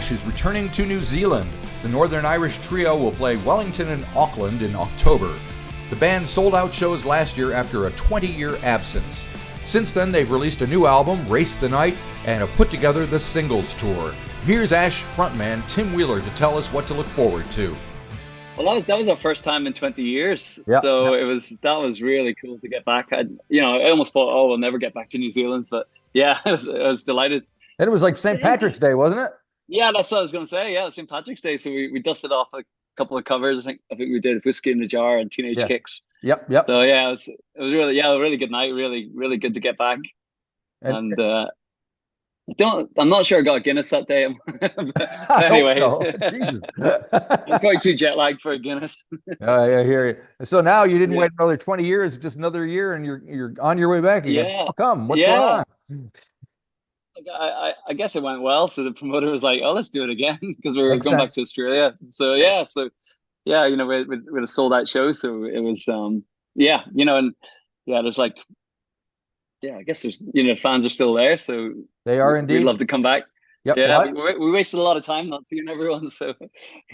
Ash is returning to New Zealand. The Northern Irish trio will play Wellington and Auckland in October. The band sold out shows last year after a 20-year absence. Since then, they've released a new album, Race the Night, and have put together the Singles Tour. Here's Ash frontman Tim Wheeler to tell us what to look forward to. Well, that was our first time in 20 years. Yeah, so yeah. that was really cool to get back. I almost thought, oh, we'll never get back to New Zealand, but yeah, I was delighted. And it was like St. Patrick's Day, wasn't it? Yeah, that's what I was going to say. Yeah, St. Patrick's Day. So we dusted off a couple of covers. I think we did Whiskey in the Jar and Teenage Yeah. Kicks. Yep. So yeah, it was really, a really good night. Really, really good to get back. And I'm not sure I got a Guinness that day. I Anyway, hope so. Jesus. I'm probably too jet lagged for a Guinness. I hear you. So now you didn't Yeah. wait another 20 years, just another year, and you're on your way back again. Yeah. How come? What's going Yeah. on? I guess it went well. So the promoter was like, "Oh, let's do it again," because we were Makes going back sense. to Australia. So yeah, with a sold out show. So it was and there's like I guess there's fans are still there. So They are we'd indeed. love to come back. Yep. Yeah, What? we wasted a lot of time not seeing everyone. So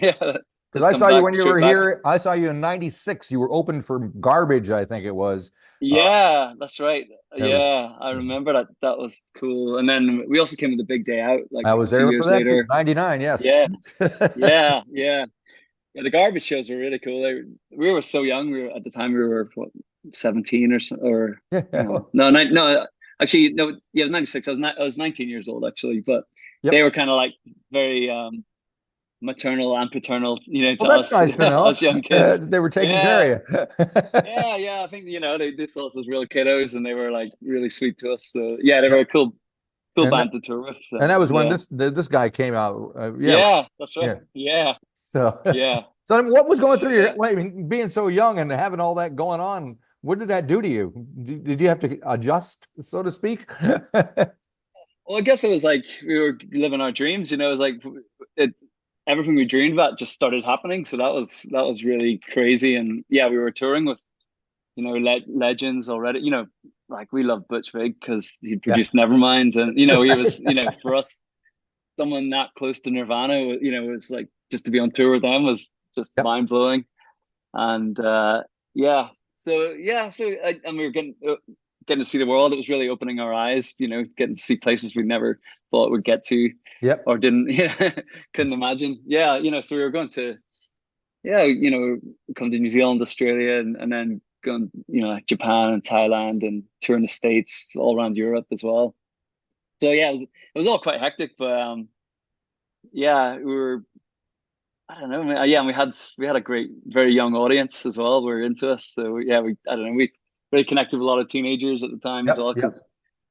yeah, Because let's I come saw you back when you straight were back. here. I saw you in '96. You were open for Garbage, I think it was. Uh, Yeah, that's right. it was. Yeah, I remember that. That was cool. And then we also came with the big day out, like I a was few there for years that too. later. '99. Yes. Yeah, yeah. Yeah, the garbage shows were really cool. We were so young. At the time we were what, 17 or so, or Yeah. no, actually no, yeah, it was 96. I was 19 years old actually, but they Yep. were kind of like very maternal and paternal, to Well, that's us nice to know. us young kids. They were taking Yeah, care of you. yeah. I think they saw us as real kiddos, and they were like really sweet to us. So yeah, they were a cool and band to tour with. and that was when Yeah, this guy came out. Yeah. yeah, that's right. Yeah. Yeah, So, yeah. so what was going So through yeah. your? I mean, being so young and having all that going on, what did that do to you? Did you have to adjust, so to speak? Well, I guess it was like we were living our dreams. It was like it, everything we dreamed about just started happening. So that was really crazy. And yeah, we were touring with legends already. Like we loved Butch Vig because he Yeah. produced Nevermind, and he Right. was for us someone that close to Nirvana. Was like just to be on tour with them was just Yep. mind blowing. And yeah, and we were getting to see the world. It was really opening our eyes, getting to see places we never thought we'd get to Yep. or didn't, couldn't imagine. Yeah, so we were going to, come to New Zealand, Australia, and then going, like Japan and Thailand and touring the States, all around Europe as well. So yeah, it was all quite hectic, but yeah, we were, I don't know, man. Yeah, and we had a great, very young audience as well. We were into us, so yeah, I don't know, we really connected with a lot of teenagers at the time as Yep. well Yep. because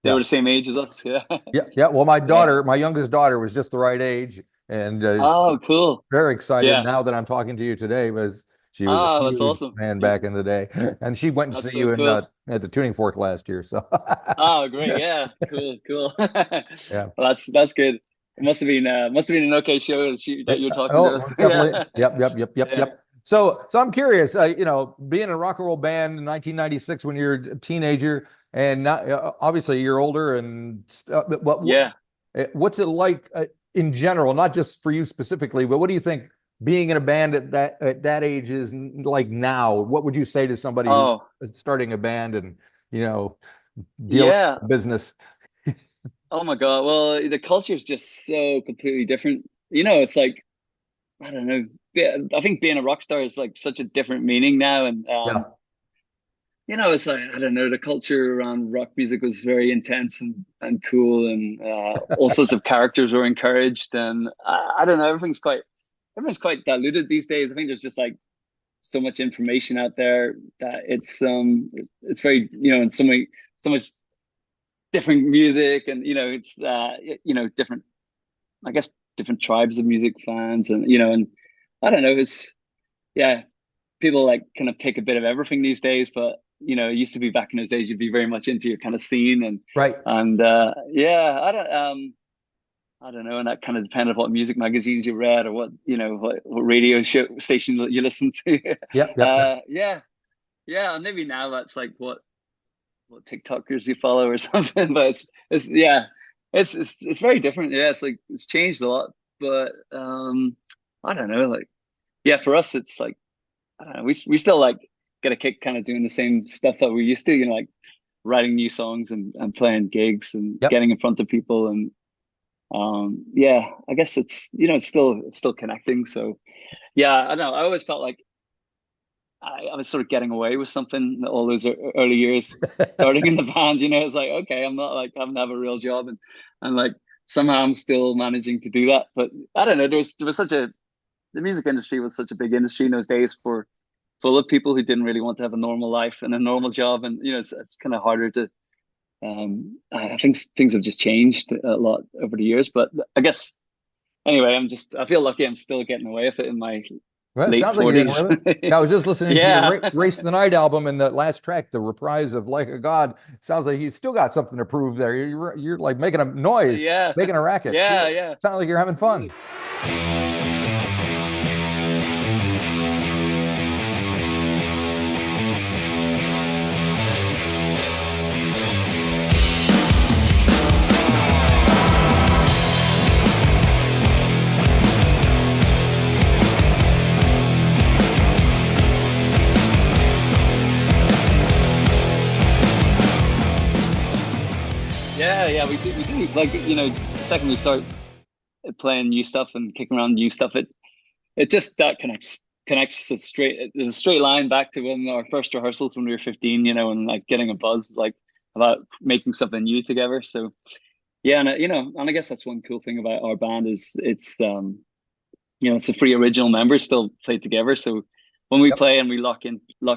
they were Yeah. the same age as us. Yeah. Yeah. Yeah. Well, my Yeah. daughter, my youngest daughter, was just the right age, and is Oh, cool. very excited Yeah. now that I'm talking to you today. Was she was a Oh, that's huge awesome. fan back in the day, and she went to That's see so you in cool. at the Tuning Fork last year. So Oh, great. Yeah. Cool. Cool. yeah. Well, that's good. It must have been an okay show that you're talking to Oh, us. most definitely. Yeah. Yep, yep, yep, yep, Yeah. yep. So I'm curious, being in a rock and roll band in 1996 when you're a teenager, and now obviously you're older, and Yeah. what's it like in general, not just for you specifically, but what do you think being in a band at that age is like now? What would you say to somebody who's Oh, starting a band and you know dealing yeah. with business? Oh my God. Well, the culture is just so completely different. It's like, I don't know. Yeah, I think being a rock star is like such a different meaning now. And, Yeah, it's like, I don't know, the culture around rock music was very intense and cool, and all sorts of characters were encouraged. And I don't know, everything's quite diluted these days. I think there's just like so much information out there that it's very, in so much different music, and, it's, different, I guess, different tribes of music fans, and I don't know, yeah, people like kind of pick a bit of everything these days, but it used to be back in those days you'd be very much into your kind of scene, and right. yeah, I don't know, and that kind of depended on what music magazines you read, or what radio show station you listen to. Yep, yep, yep. Yeah, yeah, and maybe now that's like what TikTokers you follow or something, but it's yeah, it's very different. Yeah, it's like it's changed a lot, but I don't know, like yeah, for us it's like I don't know, we still like get a kick kind of doing the same stuff that we used to, you know, like writing new songs and playing gigs and Yep. getting in front of people and yeah, I guess it's you know it's still connecting. So yeah, I don't know. I always felt like I was sort of getting away with something all those early years starting in the band. You know, it's like okay, I'm not like having to have a real job and like somehow I'm still managing to do that. But I don't know. There was such a the music industry was such a big industry in those days for full of people who didn't really want to have a normal life and a normal job, and you know it's kind of harder to. I think things have just changed a lot over the years, but I guess anyway, I feel lucky I'm still getting away with it in my Well, it late sounds like you're getting 40s. away with it. Yeah, I was just listening to your Yeah. Race the Night album, and the last track, the reprise of Like a God. Sounds like you still got something to prove there. You're like making a noise, Yeah. making a racket. Yeah. See, Yeah. sounds like you're having fun. Absolutely. Yeah, we do like you know the second we start playing new stuff and kicking around new stuff, it just that connects a straight there's a straight line back to when our first rehearsals when we were 15, you know, and like getting a buzz like about making something new together. So yeah, and you know, and I guess that's one cool thing about our band is it's you know it's the three original members still play together. So when we Yep. play and we lock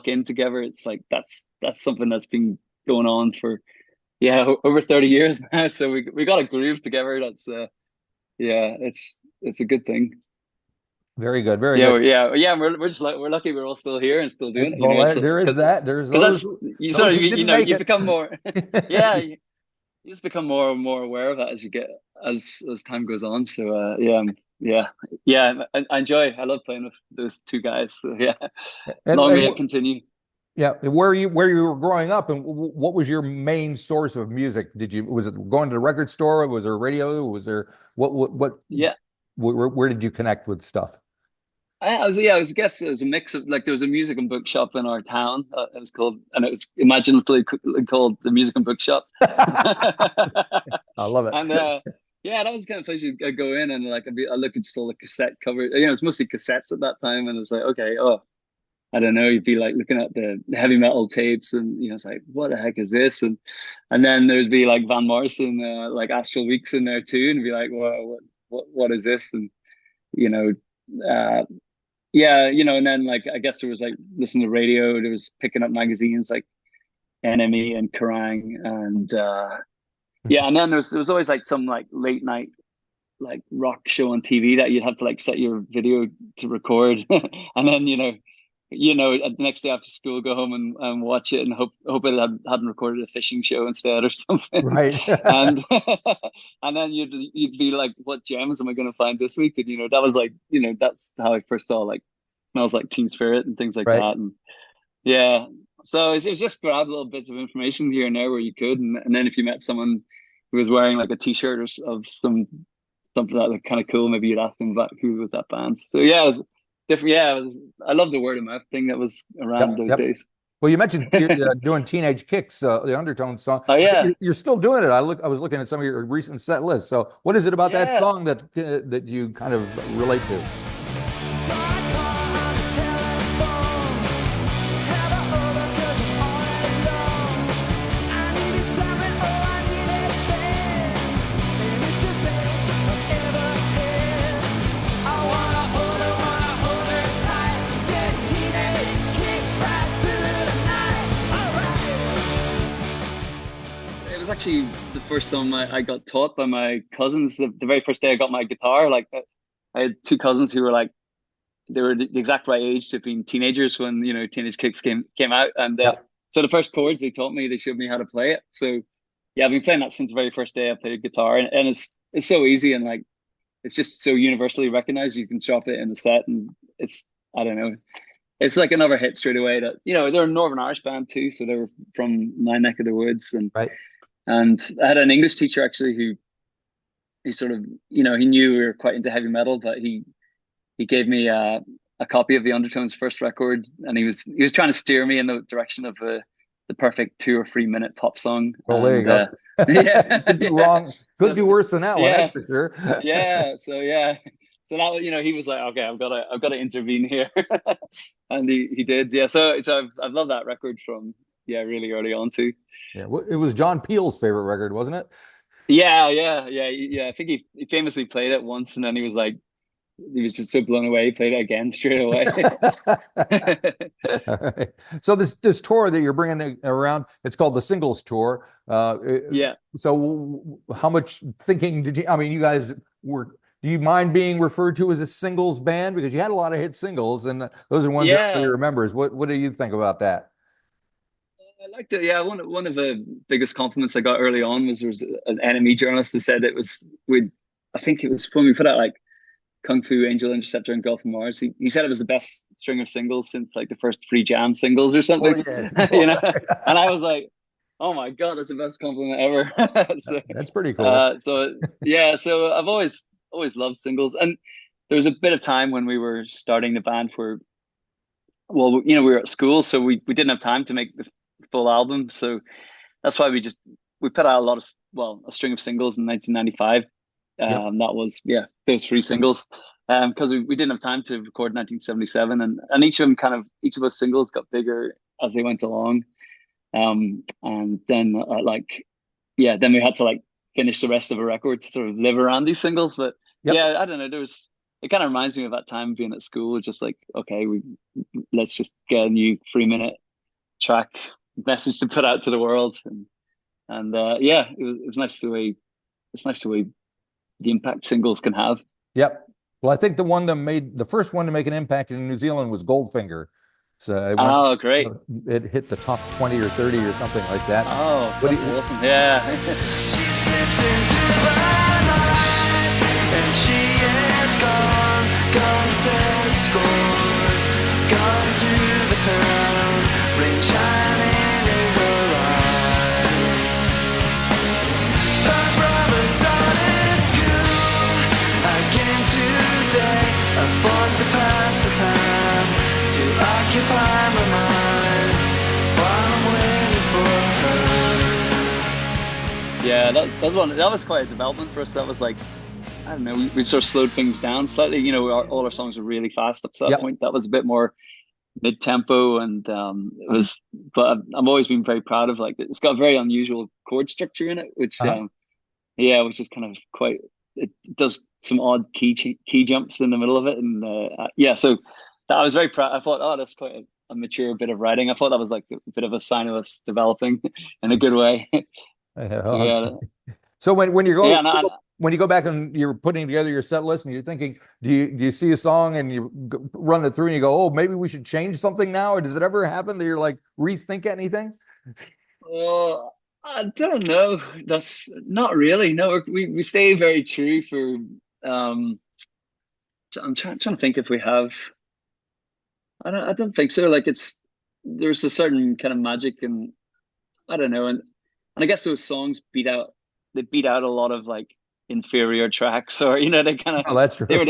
in together, it's like that's something that's been going on for yeah over 30 years now. So we got a groove together. That's yeah, it's a good thing. Very good. Very Yeah, good. yeah. We're just like we're lucky we're all still here and still doing it. You know, Well, it's there is because that. There's that's you sort those of who you didn't know make you it. become more yeah you just become more and more aware of that as you get as time goes on. So yeah yeah yeah I enjoy I love playing with those two guys. So yeah, And, long may and it continue. yeah, where you were growing up, and what was your main source of music? Was it going to the record store? Was there radio? Was there what Yeah. where did you connect with stuff? I was yeah, I was I guess it was a mix of like there was a music and bookshop in our town. It was called and it was imaginatively called the Music and Bookshop. I love And it. yeah, that was the kind of place you go in and like I look at just all the cassette covers. You know, it's mostly cassettes at that time, and it was like okay, oh, I don't know. You'd be like looking at the heavy metal tapes, and you know, it's like what the heck is this? And then there'd be like Van Morrison, like Astral Weeks in there too, and be like, well, what is this? And you know. Uh, yeah, you know, and then like I guess there was like listening to radio, there was picking up magazines like NME and Kerrang and yeah, and then there was always like some like late night like rock show on TV that you'd have to like set your video to record and then you know the next day after school go home and watch it and hope it hadn't recorded a fishing show instead or something Right. and and then you'd be like what gems am I going to find this week and you know that was like you know that's how I first saw like Smells Like Teen Spirit and things like Right. that and yeah so it was just grab little bits of information here and there where you could and then if you met someone who was wearing like a t-shirt of something that looked kind of cool. Maybe you'd ask them about who was that band. So yeah, it was different. Yeah, I love the word of mouth thing that was around Yep. those Yep. days. Well, you mentioned doing Teenage Kicks, the Undertone song. Oh yeah, You're still doing it. I was looking at some of your recent set lists. So, what is it about that yeah. song that you kind of relate to? It was actually the first song I got taught by my cousins. The very first day I got my guitar, like I had two cousins who were like they were the exact right age to being teenagers when you know Teenage Kicks came out, and Yep. so the first chords they taught me, they showed me how to play it. So yeah, I've been playing that since the very first day I played guitar, and it's so easy and like it's just so universally recognized. You can drop it in the set, and it's I don't know, it's like another hit straight away. That you know they're a Northern Irish band too, so they're from my neck of the woods, Right. and I had an English teacher actually who he sort of, he knew we were quite into heavy metal, but he gave me a copy of the Undertones' first record, and he was trying to steer me in the direction of the perfect 2 or 3 minute pop song. Well, there you And go. yeah, Could do yeah. wrong. Could So do worse than that one, that's yeah, for sure. yeah. So yeah. So that he was like, okay, I've got to intervene here, and he did. Yeah. So I've loved that record from really early on too. Yeah, it was John Peel's favorite record, wasn't it? Yeah, yeah, yeah, yeah. I think he famously played it once, and then he was just so blown away. He played it again straight away. All right. So this tour that you're bringing around, it's called the Singles Tour. Yeah. So how much thinking did you? I mean, you guys were. Do you mind being referred to as a singles band because you had a lot of hit singles, and those are ones everybody Yeah, remembers? What do you think about that? I liked it. Yeah, one of the biggest compliments I got early on was there was an enemy journalist who said it was we. I think it was when we put out like Kung Fu, Angel Interceptor, and Gulf of Mars. He said it was the best string of singles since like the first Free Jam singles or Oh something. yeah, And I was like, oh my god, that's the best compliment ever. So, that's pretty cool. so yeah, so I've always loved singles, and there was a bit of time when we were starting the band where, well, we were at school, so we didn't have time to make the full album, so that's why we put out a string of singles in 1995. Yep. That was those 3 singles, because we didn't have time to record 1977, and each of those singles got bigger as they went along, and then then we had to like finish the rest of a record to sort of live around these singles. But Yep. yeah, I don't know. It kind of reminds me of that time being at school, just like, okay, let's just get a new 3 minute track message to put out to the world, and it was nice the way the impact singles can have. Yep. Well, I think the first one to make an impact in New Zealand was Goldfinger. So Oh, great. it hit the top 20 or 30 or something like that. Oh, What do that's you, awesome. Yeah. She slips into my life, and she is gone, gone set score, gone to the town, ring shining in her eyes. Her brother started school again today, a fun to pass the time, to occupy my mind while I'm waiting for her. Yeah, that was quite a development for us. That was like, I don't know, we sort of slowed things down slightly. All our songs were really fast up to that Yep. point. That was a bit more mid tempo, and it was. But I've always been very proud of, like, it's got a very unusual chord structure in it, which Uh-huh. which is kind of quite. It does some odd key jumps in the middle of it, and so that I was very proud. I thought, oh, that's quite a mature bit of writing. I thought that was like a bit of a sign of us developing in a good way. So yeah, So when you yeah, go and when you go back and you're putting together your set list and you're thinking, do you see a song and you run it through and you go, oh, maybe we should change something now? Or does it ever happen that you're like rethink anything? I don't know. That's not really. No, we stay very true for. Um, I'm trying to think if we have. I don't think so. Like, there's a certain kind of magic, and I don't know, and I guess those songs beat out a lot of like inferior tracks, or they kind of Oh, that's they true. were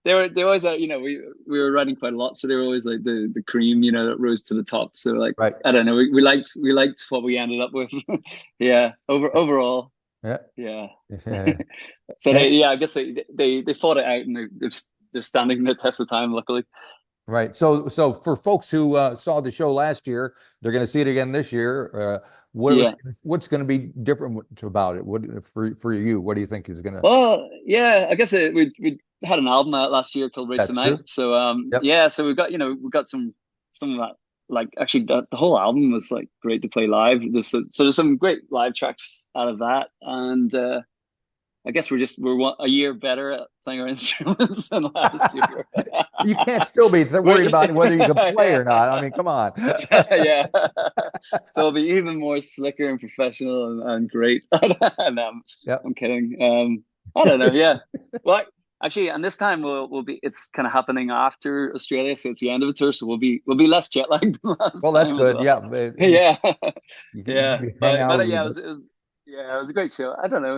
Yeah. they always we were writing quite a lot, so they were always like the cream, that rose to the top. So like, Right. I don't know, we liked what we ended up with. Yeah, overall, Yeah. yeah. Yeah. So And I guess they fought it out, and they're standing the test of time, luckily. right. So for folks who saw the show last year, they're going to see it again this year. Yeah. What's going to be different about it? What for you? What do you think is going to? Well, yeah, I guess we had an album out last year called Race the That's true. Night. So Yep. so we got some of that, like, actually the whole album was like great to play live. So there's some great live tracks out of that, and I guess we're a year better at playing our instruments than last year. You can't still be worried about whether you can play or not. I mean, come on. Yeah. So it'll be even more slicker and professional and great. And, Yep. I'm kidding. I don't know. Yeah. Well, actually, and this time we'll be. It's kind of happening after Australia, so it's the end of the tour. So we'll be less jet lagged than last Well, that's time as good. well. Yeah. Yeah. You can Yeah. hang out a But little yeah, bit. it was a great show. I don't know.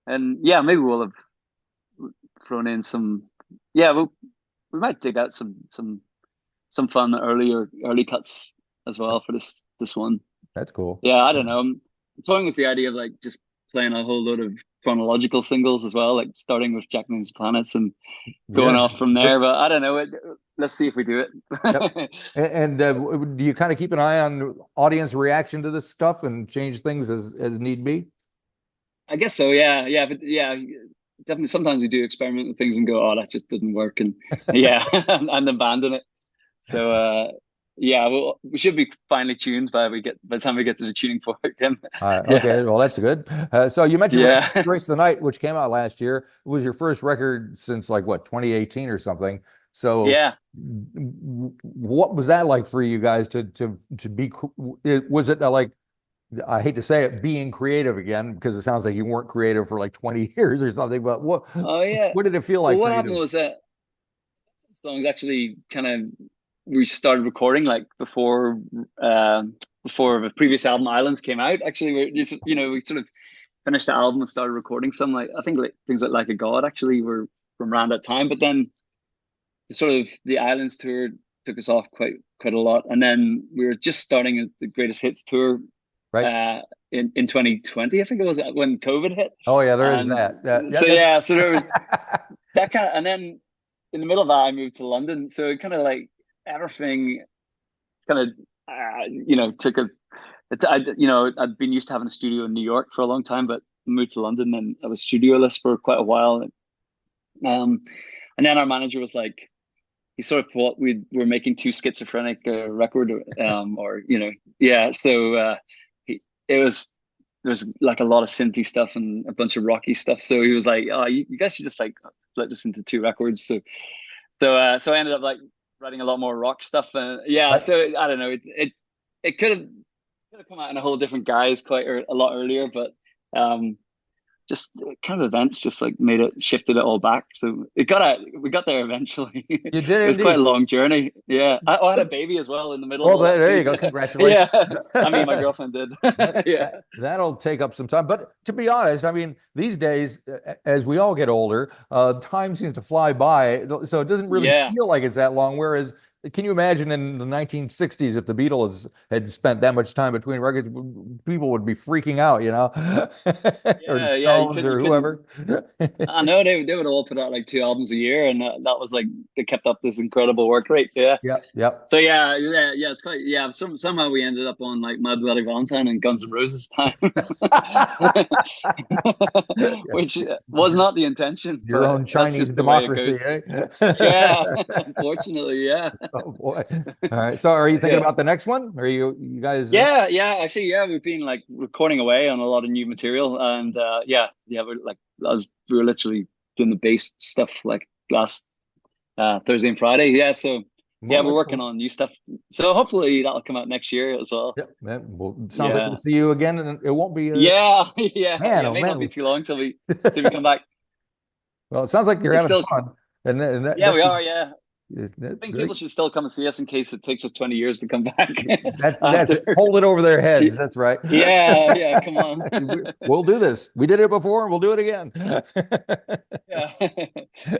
Yeah, And yeah, maybe we'll have thrown in some. Yeah, we might dig out some fun early cuts as well for this one. That's cool. Yeah, I don't know. I'm toying with the idea of like just playing a whole load of chronological singles as well, like starting with Jacqueline's Planets and going off from there. But I don't know. Let's see if we do it. Yep. And do you kind of keep an eye on audience reaction to this stuff and change things as need be? I guess so. Yeah, but yeah, definitely. Sometimes we do experiment with things and go, "Oh, that just didn't work," and yeah, and abandon it. So yeah, we should be finely tuned by the time we get to the tuning fork. Okay, well, that's good. So you mentioned Race of the Night, which came out last year. It was your first record since like what, 2018 or something. So yeah, what was that like for you guys to be? Was it like, I hate to say it, being creative again, because it sounds like you weren't creative for like 20 years or something, but what? Oh yeah, what did it feel like? Well, what happened was that songs actually kind of, we started recording like before the previous album Islands came out. Actually, we sort of finished the album and started recording some, like I think like things like a God actually were from around that time. But then the Islands tour took us off quite a lot, and then we were just starting the Greatest Hits tour in 2020. I think it was when COVID hit. Oh yeah, there is that. So there was that kind of, and then in the middle of that I moved to London, so it kind of like everything kind of took I'd been used to having a studio in New York for a long time, but moved to London and I was studioless for quite a while. And then our manager was like, he sort of thought we were making too schizophrenic a record, so there's like a lot of synthy stuff and a bunch of rocky stuff, so he was like, oh, you guys should just like split this into 2 records. So I ended up like writing a lot more rock stuff. So I don't know, it could have come out in a whole different guise a lot earlier, but just kind of events just like shifted it all back. So we got there eventually. You did. It was quite a long journey. Yeah, I had a baby as well in the middle. Oh, there you go. Congratulations. Yeah, I mean, my girlfriend did. Yeah, that'll take up some time. But to be honest, I mean, these days, as we all get older, time seems to fly by. So it doesn't really feel like it's that long. Whereas, can you imagine in the 1960s if the Beatles had spent that much time between records, people would be freaking out, or the Stones or whoever. I know they would all put out like 2 albums a year, and that was like, they kept up this incredible work rate. Yeah. So it's quite somehow we ended up on like My Bloody Valentine and Guns N' Roses time, which was not the intention. Your own Chinese democracy, eh? Yeah, unfortunately, yeah. Oh boy! All right. So, are you thinking about the next one? Are you guys? Yeah. Actually, we've been like recording away on a lot of new material, and we were literally doing the bass stuff like last Thursday and Friday. Yeah. So we're working on new stuff. So hopefully that'll come out next year as well. Yep. Well, sounds like we'll see you again, and it won't be. Man, it may not be too long till we come back. Well, it sounds like you're having fun. And we are. Yeah. I think people should still come and see us in case it takes us 20 years to come back. That's it. Hold it over their heads. That's right. Yeah, come on. We'll do this. We did it before and we'll do it again.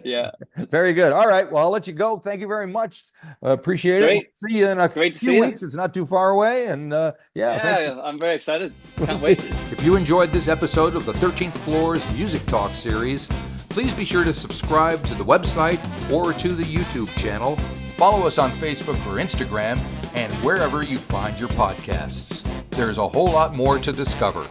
Yeah. Very good. All right. Well, I'll let you go. Thank you very much. Appreciate it. We'll see you in a few weeks. It's not too far away. And I'm very excited. Can't wait. If you enjoyed this episode of the 13th Floor's Music Talk series, please be sure to subscribe to the website or to the YouTube channel. Follow us on Facebook or Instagram and wherever you find your podcasts. There's a whole lot more to discover.